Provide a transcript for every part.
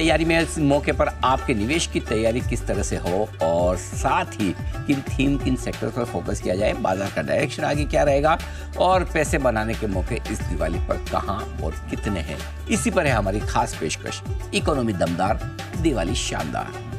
तैयारी में इस मौके पर आपके निवेश की तैयारी किस तरह से हो और साथ ही किन थीम किन सेक्टर पर फोकस किया जाए, बाजार का डायरेक्शन आगे क्या रहेगा और पैसे बनाने के मौके इस दिवाली पर कहां और कितने हैं, इसी पर है हमारी खास पेशकश इकोनॉमी दमदार दिवाली शानदार।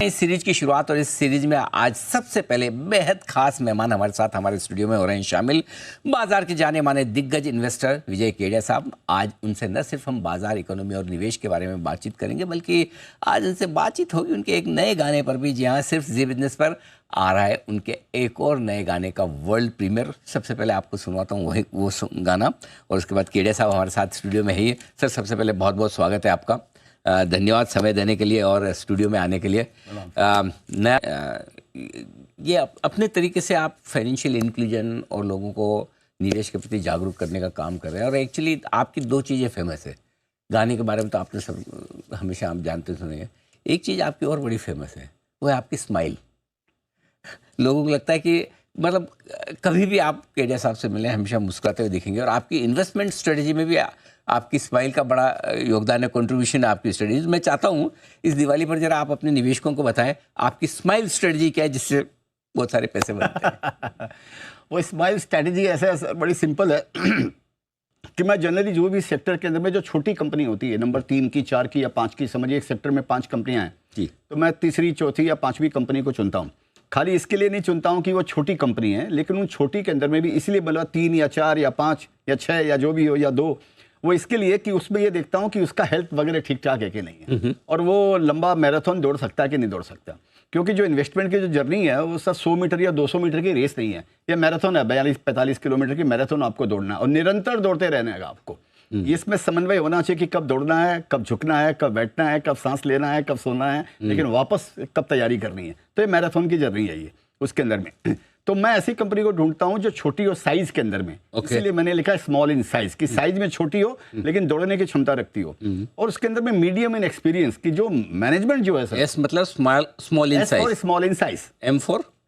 इस सीरीज की शुरुआत और इस सीरीज में आज सबसे पहले बेहद खास मेहमान हमारे साथ हमारे स्टूडियो में हो रहे हैं शामिल, बाजार के जाने माने दिग्गज इन्वेस्टर विजय केडिया साहब। आज उनसे न सिर्फ हम बाजार, इकोनॉमी और निवेश के बारे में बातचीत करेंगे, बल्कि आज उनसे बातचीत होगी उनके एक नए गाने पर भी, जहाँ सिर्फ जी बिजनेस पर आ रहा है उनके एक और नए गाने का वर्ल्ड प्रीमियर। सबसे पहले आपको सुनवाता हूँ वो गाना और उसके बाद केडिया साहब हमारे साथ स्टूडियो में है। सर, सबसे पहले बहुत बहुत स्वागत है आपका, धन्यवाद समय देने के लिए और स्टूडियो में आने के लिए। ये अपने तरीके से आप फाइनेंशियल इंक्लूजन और लोगों को निवेश के प्रति जागरूक करने का काम कर रहे हैं और एक्चुअली आपकी दो चीज़ें फेमस है। गाने के बारे में तो आपने सब हमेशा आप जानते सुने हैं, एक चीज़ आपकी और बड़ी फेमस है, वो है आपकी स्माइल। लोगों को लगता है कि मतलब कभी भी आप केडिया साहब से मिलें हमेशा मुस्कुराते हुए दिखेंगे और आपकी इन्वेस्टमेंट स्ट्रेटजी में भी आपकी स्माइल का बड़ा योगदान है, कंट्रीब्यूशन है आपकी स्ट्रेटजी। मैं चाहता हूँ इस दिवाली पर जरा आप अपने निवेशकों को बताएं आपकी स्माइल स्ट्रेटजी क्या है जिससे बहुत सारे पैसे बनते हैं। वो स्माइल स्ट्रेटजी ऐसे बड़ी सिंपल है कि मैं जनरली जो भी सेक्टर के अंदर में जो छोटी कंपनी होती है, नंबर 3 की, 4 की या 5 की, समझिए एक सेक्टर में 5 कंपनियां हैं जी, तो मैं तीसरी, चौथी या 5वीं कंपनी को चुनता हूँ। खाली इसके लिए नहीं चुनता हूँ कि वो छोटी कंपनी है, लेकिन उन छोटी के अंदर में भी इसलिए बोला 3 या 4 या 5 या 6 या जो भी हो या 2, वो इसके लिए कि उसमें ये देखता हूँ कि उसका हेल्थ वगैरह ठीक ठाक है कि नहीं है और वो लंबा मैराथन दौड़ सकता है कि नहीं दौड़ सकता। क्योंकि जो इन्वेस्टमेंट की जो जर्नी है वो सर 100 मीटर या 200 मीटर की रेस नहीं है, ये मैराथन है, 42-45 किलोमीटर की मैराथन आपको दौड़ना है और निरंतर दौड़ते रहने का आपको। इसमें समन्वय होना चाहिए कि कब दौड़ना है, कब झुकना है, कब बैठना है, कब सांस लेना है, कब सोना है, लेकिन वापस कब तैयारी करनी है। तो ये मैराथन की जर्नी है ये उसके अंदर में। तो मैं ऐसी कंपनी को ढूंढता हूं जो छोटी हो साइज के अंदर में, इसलिए मैंने लिखा है स्मॉल इन साइज, कि साइज में छोटी हो लेकिन दौड़ने की क्षमता रखती हो, और उसके अंदर में मीडियम इन एक्सपीरियंस की जो मैनेजमेंट जो है सर, एस मतलब small in size, small in size,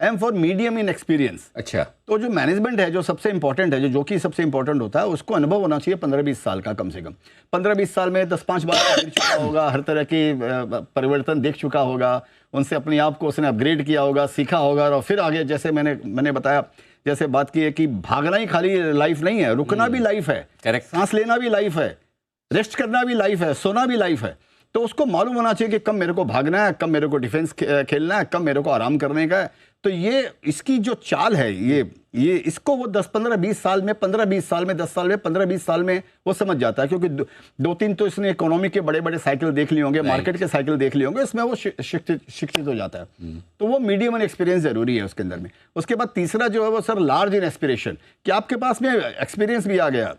M for medium in experience. अच्छा, तो जो मैनेजमेंट है जो सबसे इंपॉर्टेंट है, जो कि सबसे इंपॉर्टेंट होता है, उसको अनुभव होना चाहिए 15-20 साल का, कम से कम 15-20 साल में 10-5 बार गिर चुका होगा, हर तरह की परिवर्तन देख चुका होगा, उनसे अपने आप को उसने अपग्रेड किया होगा, सीखा होगा और फिर आगे जैसे मैंने बताया, जैसे बात की है कि भागना ही खाली लाइफ नहीं है, रुकना भी लाइफ है, करेक्ट, सांस लेना भी लाइफ है, रेस्ट करना भी लाइफ है, सोना भी लाइफ है। तो उसको मालूम होना चाहिए कि कब मेरे को भागना है, कब मेरे को डिफेंस खेलना है, कब मेरे को आराम करने का है। तो ये इसकी जो चाल है, ये इसको वो 10-15-20 साल में, 15-20 साल में, 10 साल में, 15-20 साल में वो समझ जाता है, क्योंकि 2-3 तो इसने इकोनॉमी के बड़े बड़े साइकिल देख लिए होंगे, मार्केट के साइकिल देख लिए होंगे, इसमें वो शिक्षित हो जाता है। तो वो मीडियम एंड एक्सपीरियंस जरूरी है उसके अंदर में। उसके बाद तीसरा जो है वो सर लार्ज इन एस्पिरेशन, कि आपके पास में एक्सपीरियंस भी आ गया,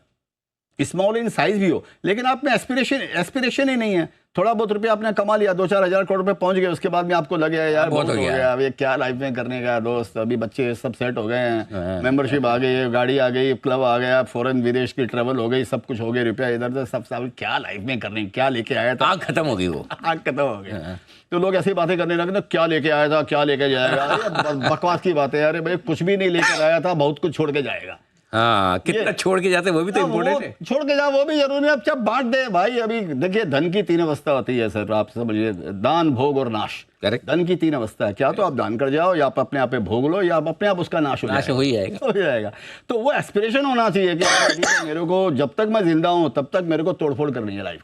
स्मॉल इन साइज भी हो, लेकिन आप में एस्पिरेशन ही नहीं है। थोड़ा बहुत रुपया आपने कमा लिया, 2-4 हज़ार करोड़ पे पहुंच गए, उसके बाद में आपको लगे यार बहुत हो गया, अब ये क्या लाइफ में करने का दोस्त, अभी बच्चे सब सेट हो गए हैं, मेंबरशिप आ गई, गाड़ी आ गई, क्लब आ गया, फॉरेन विदेश की ट्रेवल हो गई, सब कुछ हो गया, रुपया इधर से सब क्या लाइफ में करने, क्या लेके आया था, आग खत्म हो गई, वो आग खत्म हो गई। तो लोग ऐसी बातें करने लगे ना, क्या लेके आया था, क्या लेके जाएगा, बकवास की बात है। अरे भाई कुछ भी नहीं लेकर आया था, बहुत कुछ छोड़ के जाएगा। हाँ, कितना छोड़ के जाते वो भी तो इम्पोर्टेंट है, छोड़ के जाओ वो भी जरूरी है। अब जब बांट दे भाई, अभी देखिए धन की 3 अवस्था होती है सर, आप समझिए, दान, भोग और नाश। करेक्ट, धन की 3 अवस्था है, क्या तो आप दान कर जाओ, या आप अपने आप पे भोग लो, या आप अपने आप उसका नाश हो ही जाएगा। तो वो एस्पिरेशन होना चाहिए कि मेरे को जब तक मैं जिंदा हूँ तब तक मेरे को तोड़फोड़ करनी है लाइफ।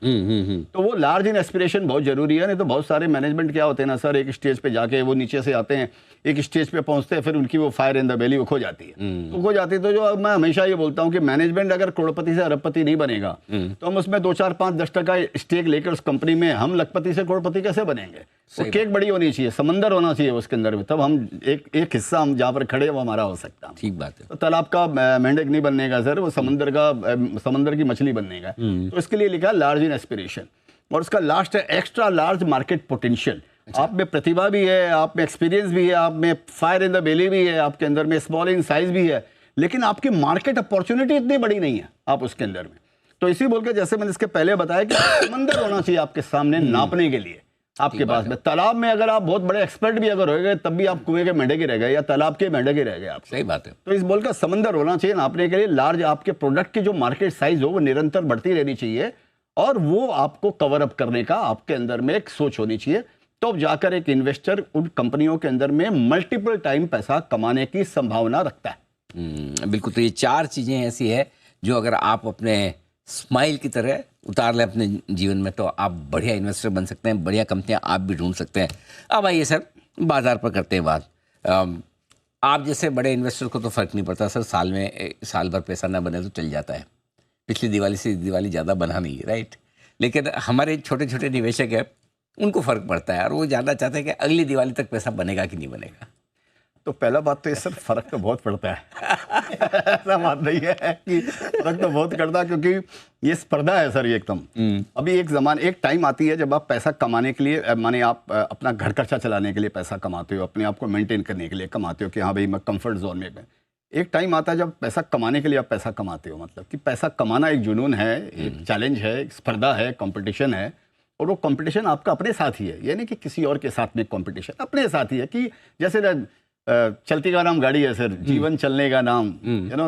तो वो लार्ज इन एस्पिरेशन बहुत जरूरी है। नहीं तो बहुत सारे मैनेजमेंट क्या होते हैं ना सर, एक स्टेज पे जाके वो नीचे से आते हैं, एक स्टेज पे पहुंचते हैं, फिर उनकी वो फायर इन द बेली वो खो जाती है। तो खो जाती है, तो जो मैं हमेशा ये बोलता हूँ कि मैनेजमेंट अगर करोड़पति से अरबपति नहीं बनेगा तो हम उसमें 2-4-5-10% स्टेक लेकर उस कंपनी में हम लखपति से करोड़पति कैसे बनेंगे? वो केक बड़ी होनी चाहिए, समंदर होना चाहिए उसके अंदर में, तब हम एक हिस्सा हम जहाँ पर खड़े वो हमारा हो सकता है। ठीक बात है। तो तालाब का मेंढक नहीं बनने का सर, वो समंदर की मछली बनने का। तो इसके लिए लिखा लार्ज इन एस्पिरेशन, और उसका लास्ट है एक्स्ट्रा लार्ज मार्केट पोटेंशियल। आप में प्रतिभा भी है, आप में एक्सपीरियंस भी है, आप में फायर इन द बेली भी है, आपके अंदर में स्मॉल इन साइज भी है, लेकिन आपकी मार्केट अपॉर्चुनिटी इतनी बड़ी नहीं है आप उसके अंदर में। तो इसी बोल के जैसे मैंने इसके पहले बताया कि समंदर होना चाहिए आपके सामने नापने के लिए आपके पास में। तालाब में अगर आप बहुत बड़े एक्सपर्ट भी अगर हो गए तब भी आप कुएं के मेंढक ही रह गए या तालाब के मेंढक ही रह गए आप। सही बात है। तो इस बोल का समंदर होना चाहिए नापने के लिए। लार्ज आपके प्रोडक्ट की जो मार्केट साइज हो वो निरंतर बढ़ती रहनी चाहिए, और वो आपको कवर अप करने का आपके अंदर में एक सोच होनी चाहिए। तो जाकर एक इन्वेस्टर उन कंपनियों के अंदर में मल्टीपल टाइम पैसा कमाने की संभावना रखता है। बिल्कुल। तो ये 4 चीज़ें ऐसी है जो अगर आप अपने स्माइल की तरह उतार लें अपने जीवन में तो आप बढ़िया इन्वेस्टर बन सकते हैं, बढ़िया कंपनियां आप भी ढूंढ सकते हैं। अब आइए सर, बाजार पर करते हैं बात। आप जैसे बड़े इन्वेस्टर को तो फ़र्क नहीं पड़ता सर, साल भर पैसा ना बने तो चल जाता है, पिछली दिवाली से दिवाली ज़्यादा बना नहीं, राइट। लेकिन हमारे छोटे छोटे निवेशक हैं, उनको फ़र्क पड़ता है और वो जानना चाहते हैं कि अगली दिवाली तक पैसा बनेगा कि नहीं बनेगा। तो पहला बात तो ये सर, फर्क तो बहुत पड़ता है। ऐसा बात नहीं है कि फर्क तो बहुत करता है, क्योंकि ये स्पर्धा है सर, ये एकदम। अभी एक टाइम आती है जब आप पैसा कमाने के लिए, माने आप अपना घर खर्चा चलाने के लिए पैसा कमाते हो, अपने आप को मेंटेन करने के लिए कमाते हो कि हाँ भाई मैं कंफर्ट जोन में। एक टाइम आता है जब पैसा कमाने के लिए आप पैसा कमाते हो, मतलब कि पैसा कमाना एक जुनून है, एक चैलेंज है, एक स्पर्धा है, कंपटीशन है। और वो कंपटीशन आपका अपने साथ ही है, यानी कि किसी और के साथ में कंपटीशन अपने साथ ही है। कि जैसे चलती का नाम गाड़ी है सर, जीवन चलने का नाम,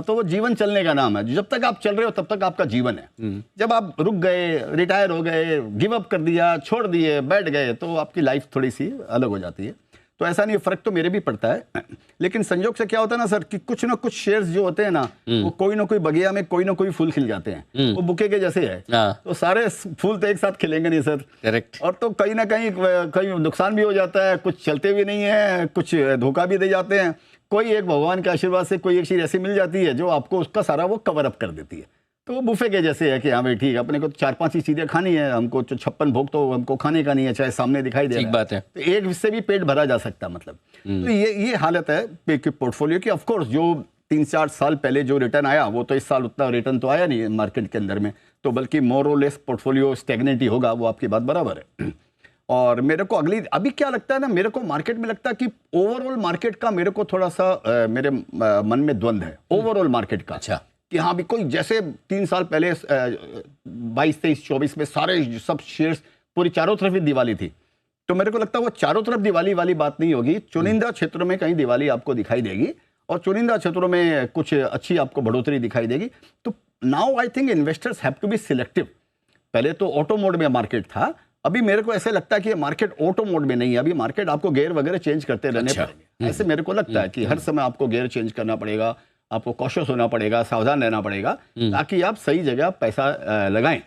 तो वो जीवन चलने का नाम है। जब तक आप चल रहे हो तब तक आपका जीवन है। जब आप रुक गए, रिटायर हो गए, गिव अप कर दिया, छोड़ दिए, बैठ गए, तो आपकी लाइफ थोड़ी सी अलग हो जाती है। तो ऐसा नहीं, फर्क तो मेरे भी पड़ता है। लेकिन संयोग से क्या होता है ना सर, कि कुछ ना कुछ शेयर्स जो होते हैं ना, वो कोई ना कोई बगिया में कोई ना कोई फूल खिल जाते हैं। वो बुके के जैसे है, तो सारे फूल तो एक साथ खिलेंगे नहीं सर। करेक्ट। और तो कहीं ना कहीं नुकसान भी हो जाता है, कुछ चलते भी नहीं है, कुछ धोखा भी दे जाते हैं। कोई एक भगवान के आशीर्वाद से कोई एक चीज ऐसी मिल जाती है जो आपको उसका सारा वो कवर अप कर देती है। तो वो बुफे के जैसे है कि हाँ भाई ठीक है, अपने को 4-5 ही चीजें खानी है, हमको 56 भोग तो हमको खाने का नहीं है, चाहे सामने दिखाई दे रहा है। बात है। तो एक से भी पेट भरा जा सकता, मतलब। तो ये हालत है कि पोर्टफोलियो की। ऑफकोर्स जो 3-4 साल पहले जो रिटर्न आया, वो तो इस साल उतना रिटर्न तो आया नहीं मार्केट के अंदर में, तो बल्कि मोर और लेस पोर्टफोलियो स्टेगनेट ही होगा। वो आपकी बात बराबर है। और मेरे को अभी क्या लगता है ना, मेरे को मार्केट में लगता है कि ओवरऑल मार्केट का मेरे को थोड़ा सा मेरे मन में द्वंद है ओवरऑल मार्केट का। अच्छा। कि हाँ भी कोई जैसे 3 साल पहले 22, 23, 24 में सारे सब शेयर्स पूरी चारों तरफ ही दिवाली थी, तो मेरे को लगता है वो चारों तरफ दिवाली वाली बात नहीं होगी। चुनिंदा क्षेत्रों में कहीं दिवाली आपको दिखाई देगी और चुनिंदा क्षेत्रों में कुछ अच्छी आपको बढ़ोतरी दिखाई देगी। तो now I think investors have to be selective. पहले तो ऑटो मोड में मार्केट था, अभी मेरे को ऐसे लगता है कि ये मार्केट ऑटो मोड में नहीं है। अभी मार्केट आपको गियर वगैरह चेंज करते रहने पड़ेंगे। ऐसे मेरे को लगता है कि हर समय आपको गियर चेंज करना पड़ेगा, आपको कॉशियस होना पड़ेगा, सावधान रहना पड़ेगा, ताकि आप सही जगह पैसा लगाएं।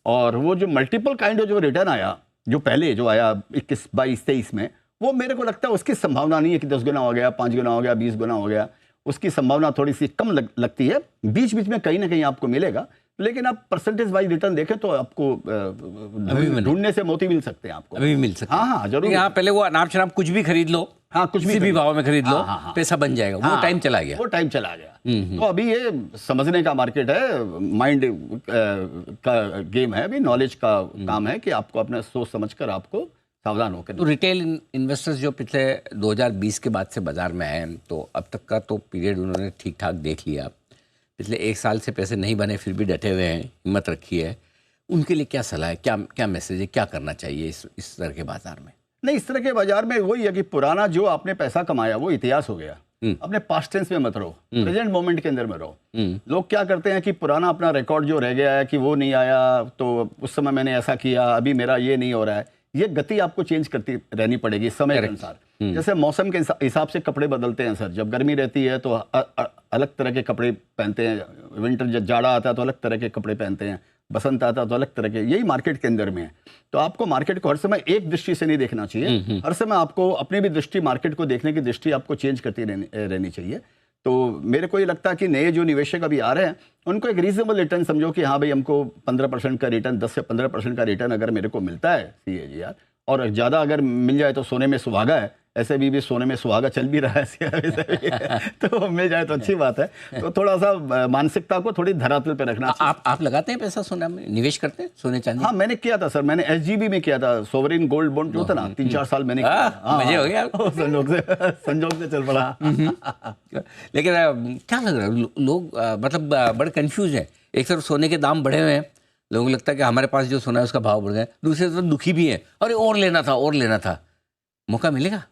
और वो जो मल्टीपल काइंड जो रिटर्न आया, जो पहले जो आया 21, 22, 23 में, वो मेरे को लगता है उसकी संभावना नहीं है कि 10 गुना हो गया, 5 गुना हो गया, 20 गुना हो गया। उसकी संभावना थोड़ी सी कम लगती है। बीच बीच में कहीं ना कहीं आपको मिलेगा, लेकिन आप परसेंटेज वाइज रिटर्न देखें तो आपको ढूंढने से मोती मिल सकते हैं, आपको अभी भी मिल सकते हैं। हाँ जरूर। यहाँ पहले वो अनाप शनाप कुछ भी खरीद लो, हाँ कुछ भी भाव में खरीद लो, पैसा बन जाएगा। वो टाइम चला गया। तो अभी ये समझने का मार्केट है, माइंड का गेम है, अभी नॉलेज का काम है कि आपको अपना सोच समझकर आपको सावधान होकर। तो रिटेल इन्वेस्टर्स जो पिछले 2020 के बाद से बाजार में आए, तो अब तक का तो पीरियड उन्होंने ठीक ठाक देख लिया। पिछले 1 साल से पैसे नहीं बने फिर भी डटे हुए हैं, हिम्मत रखी है, उनके लिए क्या सलाह है, क्या मैसेज है, क्या करना चाहिए इस तरह के बाजार में? नहीं, इस तरह के बाजार में वही है कि पुराना जो आपने पैसा कमाया वो इतिहास हो गया। अपने पास्ट टेंस में मत रहो, प्रेजेंट मोमेंट के अंदर में रहो। लोग क्या करते हैं कि पुराना अपना रिकॉर्ड जो रह गया है कि वो नहीं आया तो उस समय मैंने ऐसा किया, अभी मेरा ये नहीं हो रहा है। ये गति आपको चेंज करती रहनी पड़ेगी समय के अनुसार। जैसे मौसम के हिसाब से कपड़े बदलते हैं सर। जब गर्मी रहती है तो अलग तरह के कपड़े पहनते हैं, विंटर जब जाड़ा आता है तो अलग तरह के कपड़े पहनते हैं, बसंत आता है तो अलग तरह के। यही मार्केट के अंदर में है। तो आपको मार्केट को हर समय एक दृष्टि से नहीं देखना चाहिए। हर समय आपको अपनी भी दृष्टि, मार्केट को देखने की दृष्टि आपको चेंज करती रहनी चाहिए। तो मेरे को ये लगता है कि नए जो निवेशक अभी आ रहे हैं उनको एक रीजनेबल रिटर्न समझो कि हाँ भाई हमको 15% का रिटर्न, 10 से 15% का रिटर्न अगर मेरे को मिलता है CAGR, और ज़्यादा अगर मिल जाए तो सोने में सुहागा है। ऐसे भी सोने में सुहागा चल भी रहा है तो मिल जाए तो अच्छी बात है। तो थोड़ा सा मानसिकता को थोड़ी धरातल पे रखना। आप लगाते हैं पैसा सोना में, निवेश करते हैं सोने चांदी? हाँ मैंने किया था सर, मैंने SGB में किया था, सोवरिन गोल्ड बॉन्ड जो था ना, 3-4 साल मैंने किया। मजे हो गया संजोग से चल पड़ा। लेकिन क्या लग रहा है, लोग मतलब बड़े कंफ्यूज हैं। एक तरफ सोने के दाम बढ़े हुए हैं, लोगों को लगता है कि हमारे पास जो सोना है उसका भाव बढ़ गया, दूसरी तरफ दुखी भी है, अरे और लेना था, मौका मिलेगा?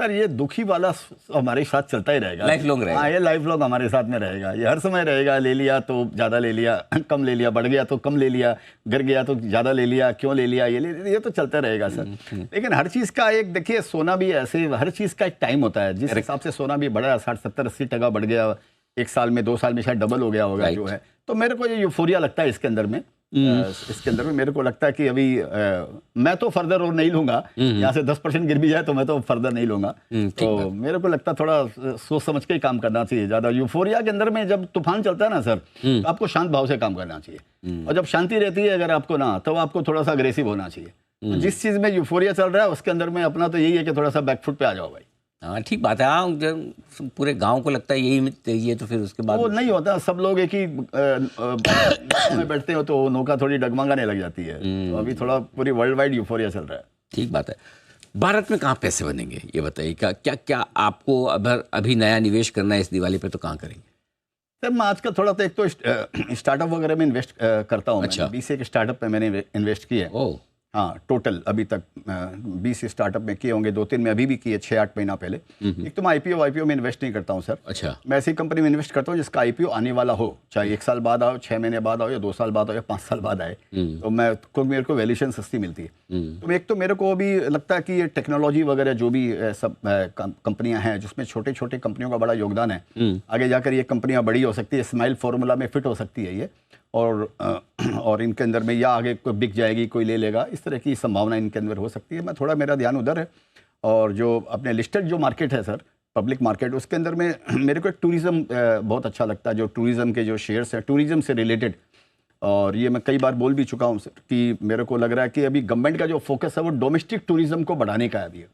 सर ये दुखी वाला हमारे साथ चलता ही रहेगा, लाइफ लॉन्ग रहेगा। हाँ, ये लाइफ लॉन्ग हमारे साथ में रहेगा, ये हर समय रहेगा। ले लिया तो ज़्यादा ले लिया, कम ले लिया, बढ़ गया तो कम ले लिया, गिर गया तो ज़्यादा ले लिया, क्यों ले लिया, ये तो चलता रहेगा सर। लेकिन हर चीज़ का एक, देखिए सोना भी ऐसे, हर चीज़ का एक टाइम होता है। जिस हिसाब से सोना भी बढ़ा 60-70-80% बढ़ गया, 1 साल में 2 साल में शायद डबल हो गया होगा जो है, तो मेरे को ये यूफोरिया लगता है इसके अंदर में। इसके अंदर में मेरे को लगता है कि अभी मैं तो फर्दर और नहीं लूंगा, यहाँ से 10% गिर भी जाए तो मैं तो फर्दर नहीं लूंगा। तो मेरे को लगता है थोड़ा सोच समझ के ही काम करना चाहिए। ज्यादा यूफोरिया के अंदर में जब तूफान चलता है ना सर, तो आपको शांत भाव से काम करना चाहिए, और जब शांति रहती है अगर आपको ना, तो आपको थोड़ा सा अग्रेसिव होना चाहिए। जिस चीज में यूफोरिया चल रहा है उसके अंदर में अपना तो यही है कि थोड़ा सा बैकफुट पे आ जाओ भाई। हाँ ठीक बात है। हाँ, जब पूरे गांव को लगता है यही चाहिए तो फिर उसके बाद वो नहीं होता। सब लोग एक ही में बैठते हो तो नौका थोड़ी डगमगाने लग जाती है। तो अभी थोड़ा पूरी वर्ल्ड वाइड यूफोरिया चल रहा है। ठीक बात है। भारत में कहाँ पैसे बनेंगे ये बताइए, क्या क्या आपको अभी नया निवेश करना है इस दिवाली पे, तो कहाँ करेंगे? सर मैं आजकल थोड़ा तो एक तो स्टार्टअप वगैरह में इन्वेस्ट करता हूँ। अच्छा। 20 एक स्टार्टअप में मैंने इन्वेस्ट किए। ओह हाँ, टोटल अभी तक 20 स्टार्टअप में किए होंगे, 2-3 में अभी भी किए 6-8 महीना पहले। एक तो मैं आईपीओ में इन्वेस्ट नहीं करता हूँ सर। अच्छा। मैं ऐसी कंपनी में इन्वेस्ट करता हूँ जिसका आईपीओ आने वाला हो, चाहे 1 साल बाद आओ, 6 महीने बाद आओ, या 2 साल बाद आओ, या 5 साल बाद आए, तो मैं क्योंकि मेरे को वैल्यूएशन सस्ती मिलती है। तो एक तो मेरे को भी लगता है कि ये टेक्नोलॉजी वगैरह जो भी सब कंपनियां हैं जिसमें छोटे छोटे कंपनियों का बड़ा योगदान है, आगे जाकर ये कंपनियां बड़ी हो सकती है, स्माइल फार्मूला में फिट हो सकती है ये, और इनके अंदर में या आगे कोई बिक जाएगी, कोई ले लेगा, इस तरह की संभावना इनके अंदर हो सकती है। मैं थोड़ा, मेरा ध्यान उधर है। और जो अपने लिस्टेड जो मार्केट है सर, पब्लिक मार्केट, उसके अंदर में मेरे को एक टूरिज़्म बहुत अच्छा लगता है। जो टूरिज़्म के जो शेयर्स हैं, टूरिज़्म से रिलेटेड, और ये मैं कई बार बोल भी चुका हूँ सर कि मेरे को लग रहा है कि अभी गवर्नमेंट का जो फोकस है वो डोमेस्टिक टूरिज़्म को बढ़ाने का है अभी,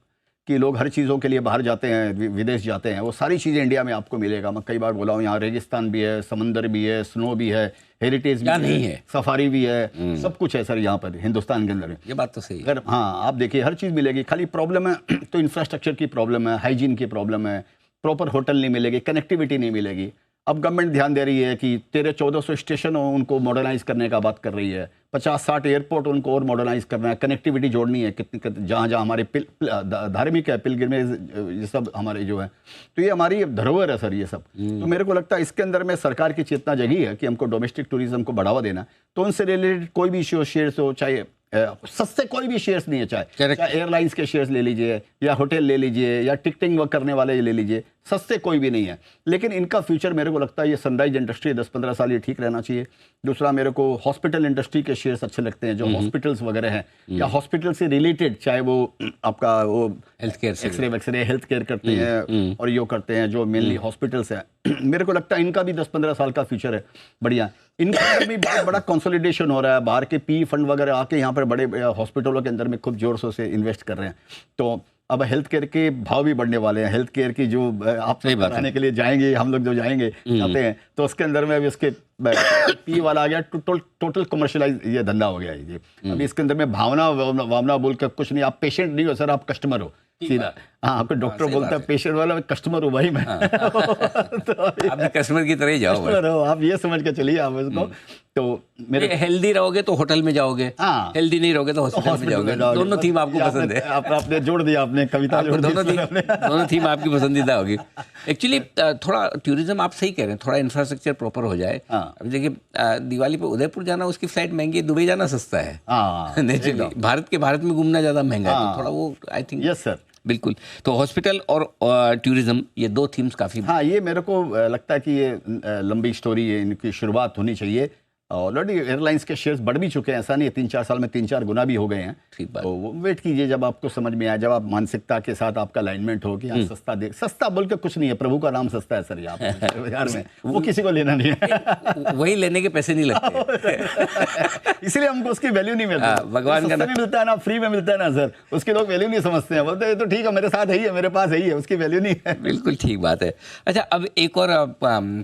कि लोग हर चीज़ों के लिए बाहर जाते हैं, विदेश जाते हैं, वो सारी चीज़ें इंडिया में आपको मिलेगा। मैं कई बार बोला हूँ, यहाँ रेगिस्तान भी है, समंदर भी है, स्नो भी है, हेरिटेज भी नहीं है, सफारी भी है, सब कुछ है सर यहाँ पर हिंदुस्तान के अंदर। ये बात तो सही है। अगर हाँ आप देखिए हर चीज़ मिलेगी, खाली प्रॉब्लम है तो इंफ्रास्ट्रक्चर की प्रॉब्लम है, हाइजीन की प्रॉब्लम है, प्रॉपर होटल नहीं मिलेगी, कनेक्टिविटी नहीं मिलेगी। अब गवर्नमेंट ध्यान दे रही है कि 1300-1400 स्टेशन उनको मॉडर्नाइज करने का बात कर रही है, 50-60 एयरपोर्ट उनको और मॉडर्नाइज करना है, कनेक्टिविटी जोड़नी है, कितनी जहाँ जहाँ हमारे धार्मिक है, पिलग्रिमेज, ये सब हमारे जो है, तो ये हमारी धरोहर है सर ये सब। तो मेरे को लगता है इसके अंदर में सरकार की चेतना जगी है कि हमको डोमेस्टिक टूरिज्म को बढ़ावा देना। तो उनसे रिलेटेड कोई भी शेयर्स हो, चाहे सस्ते कोई भी शेयर्स नहीं है, चाहे एयरलाइंस के शेयर्स ले लीजिए, या होटल ले लीजिए, या टिकटिंग वर्क करने वाले ले लीजिए, सस्ते कोई भी नहीं है। लेकिन इनका फ्यूचर मेरे को लगता है ये सनराइज इंडस्ट्री 10-15 साल ये ठीक रहना चाहिए। दूसरा मेरे को हॉस्पिटल इंडस्ट्री के शेयर्स अच्छे लगते हैं, जो हॉस्पिटल्स वगैरह हैं, या हॉस्पिटल से रिलेटेड, चाहे वो आपका वो health care, X-ray health care करते हैं और यो करते हैं, जो मेनली हॉस्पिटल्स हैं, मेरे को लगता है इनका भी 10-15 साल का फ्यूचर है बढ़िया। इनके अंदर भी बहुत बड़ा कंसोलिडेशन हो रहा है, बाहर के पी फंड वगैरह आके यहाँ पर बड़े हॉस्पिटलों के अंदर में खूब जोर शोर से इन्वेस्ट कर रहे हैं। तो अब हेल्थ केयर के भाव भी बढ़ने वाले हैं। हेल्थ केयर की जो आप कराने के लिए जाएंगे, हम लोग जो जाएंगे जाते हैं, तो उसके अंदर में अभी उसके पी वाला आ गया, टोटल कमर्शियलाइज ये धंधा हो गया है ये। अभी इसके अंदर में भावना बोल कर कुछ नहीं, आप पेशेंट नहीं हो सर, आप कस्टमर हो सीधा। हाँ, आपको डॉक्टर बोलता है पेशेंट वाला, कस्टमर हो भाई मैं। तो आप कस्टमर की तरह ही जाओ, कस्टमर हो आप, ये समझ के चलिए आप इसको। तो मेरे हेल्दी रहोगे तो होटल में जाओगे, हाँ, हेल्दी नहीं रहोगे तो हॉस्पिटल में जाओगे। दोनों थीम आपको पसंद है। आपने जोड़ दिया, आपने कविता जोड़ दी, दोनों थीम आपकी पसंदीदा होगी। एक्चुअली थोड़ा टूरिज्म आप सही कह रहे हैं, थोड़ा इंफ्रास्ट्रक्चर प्रॉपर हो जाए। अभी देखिए दिवाली पे उदयपुर जाना, उसकी फ्लाइट महंगी है, दुबई जाना सस्ता है नेचुरली। भारत में घूमना ज़्यादा महंगा है, तो थोड़ा वो आई थिंक। यस सर, बिल्कुल। तो हॉस्पिटल और टूरिज्म, ये 2 थीम्स काफ़ी। हाँ, ये मेरे को लगता है कि ये लंबी स्टोरी है, इनकी शुरुआत होनी चाहिए। ऑलरेडी एयरलाइंस के शेयर्स बढ़ भी चुके हैं, ऐसा नहीं है, 3-4 साल में 3-4 गुना भी हो गए हैं। ठीक बात। तो वेट कीजिए जब आपको समझ में आए, जब आप मानसिकता के साथ आपका अलाइनमेंट हो कि सस्ता बोल के कुछ नहीं है, प्रभु का नाम सस्ता है सर यहाँ पे बाजार में, वो किसी को लेना नहीं है। वही लेने के पैसे नहीं लगते इसलिए हमको उसकी वैल्यू नहीं मिलती। भगवान का मिलता है ना, फ्री में मिलता है ना सर, उसके लोग वैल्यू नहीं समझते हैं, बोलते हैं तो ठीक है मेरे साथ है ही है, मेरे पास है ही है, उसकी वैल्यू नहीं है। बिल्कुल ठीक बात है। अच्छा, अब एक और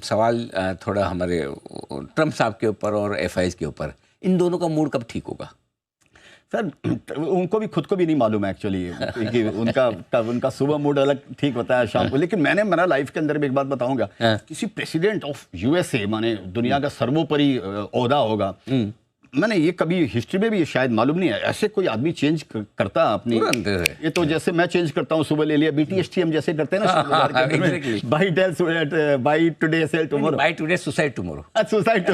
सवाल थोड़ा हमारे ट्रम्प साहब के ऊपर और FIs के ऊपर, इन दोनों का मूड कब ठीक होगा? सर उनको भी खुद को भी नहीं मालूम है एक्चुअली कि उनका सुबह मूड अलग ठीक होता है शाम को। लेकिन मैंने मेरा लाइफ के अंदर भी एक बात बताऊंगा, किसी प्रेसिडेंट ऑफ USA, माने दुनिया का सर्वोपरि ओहदा होगा, मैंने ये कभी हिस्ट्री में भी ये शायद मालूम नहीं है, ऐसे कोई आदमी चेंज करता अपनी, ये तो जैसे मैं चेंज करता हूँ, सुबह ले लिया BTST हम जैसे करते हैं ना, buy tell buy today sell tomorrow, buy today suicide tomorrow, suicide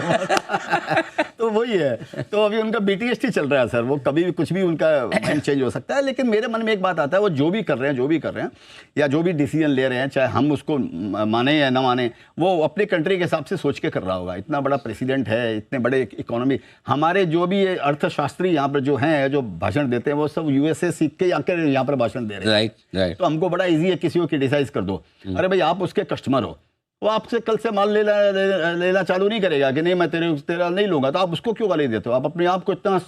तो वही है। तो अभी उनका BTST चल रहा है सर, वो कभी भी कुछ भी उनका माइंड चेंज हो सकता है। लेकिन मेरे मन में एक बात आता है, वो जो भी कर रहे हैं या जो भी डिसीजन ले रहे हैं, चाहे हम उसको माने या ना माने, वो अपने कंट्री के हिसाब से सोच के कर रहा होगा। इतना बड़ा प्रेसिडेंट है, इतने बड़े इकोनॉमी, हमारे जो भी अर्थशास्त्री यहाँ पर जो हैं, जो भाषण देते हैं, वो सब USA सीख के आकर यहाँ पर भाषण दे रहे हैं। राइट। तो हमको बड़ा ईजी है किसी को क्रिटिसाइज कर दो, अरे भाई आप उसके कस्टमर हो, वो आपसे कल से माल लेना चालू नहीं करेगा कि नहीं मैं तेरा नहीं लूंगा, तो आप उसको क्यों गाली देते हो? आप अपने आप को इतना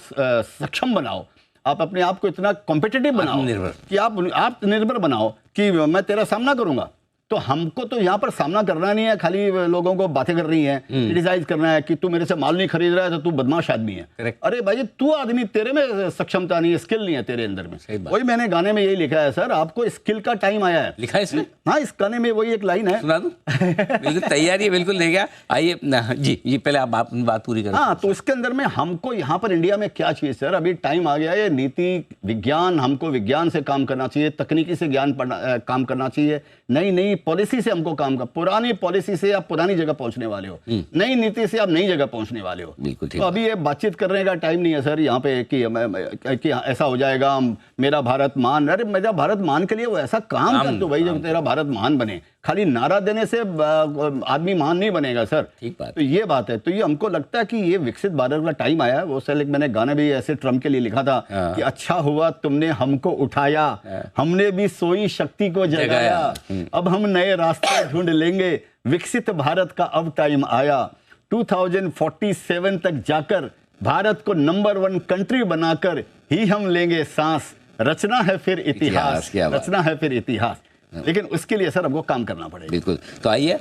सक्षम बनाओ, आप अपने आप को इतना कॉम्पिटिटिव बनाओ कि आप निर्भर बनाओ कि मैं तेरा सामना करूंगा। तो हमको तो यहाँ पर सामना करना नहीं है, खाली लोगों को बातें कर रही हैं, क्रिटिसाइज करना है कि तू मेरे से माल नहीं खरीद रहा है तो तू बदमाश आदमी है। Correct. अरे भाई तू आदमी, तेरे में सक्षमता नहीं है, स्किल नहीं है तेरे अंदर में। वही मैंने गाने में यही लिखा है सर, आपको स्किल का टाइम आया है। लिखा है इसमें? हाँ, इस गाने में वही एक लाइन है, सुना दूं? बिल्कुल तैयारी है, बिल्कुल ले गया। आइए जी पहले आप बात पूरी करें। हाँ, तो इसके अंदर में हमको यहाँ पर इंडिया में क्या चाहिए सर, अभी टाइम आ गया है नीति विज्ञान, हमको विज्ञान से काम करना चाहिए, तकनीकी से काम करना चाहिए, नई पॉलिसी से हमको काम कर। पुरानी पॉलिसी से आप पुरानी जगह पहुंचने वाले हो, नई नीति से आप नई जगह पहुंचने वाले हो। बिल्कुल ठीक। तो अभी ये बातचीत करने का टाइम नहीं है सर यहाँ पे कि ऐसा हो जाएगा मेरा भारत महान। अरे मेरा भारत महान के लिए वो ऐसा काम कर दो भाई जब तेरा भारत महान बने। खाली नारा देने से आदमी महान नहीं बनेगा सर। ठीक बात। तो ये बात है। तो ये हमको लगता है कि ये विकसित भारत का टाइम आया है। वो सर मैंने गाना भी ऐसे ट्रम्प के लिए लिखा था कि अच्छा हुआ तुमने हमको उठाया, हमने भी सोई शक्ति को जगाया, अब हम नए रास्ते ढूंढ लेंगे, विकसित भारत का अब टाइम आया। 2047 तक जाकर भारत को नंबर 1 कंट्री बनाकर ही हम लेंगे सांस। रचना है फिर इतिहास, रचना है फिर इतिहास। लेकिन उसके लिए सर हमको काम करना पड़ेगा। बिल्कुल। तो आइए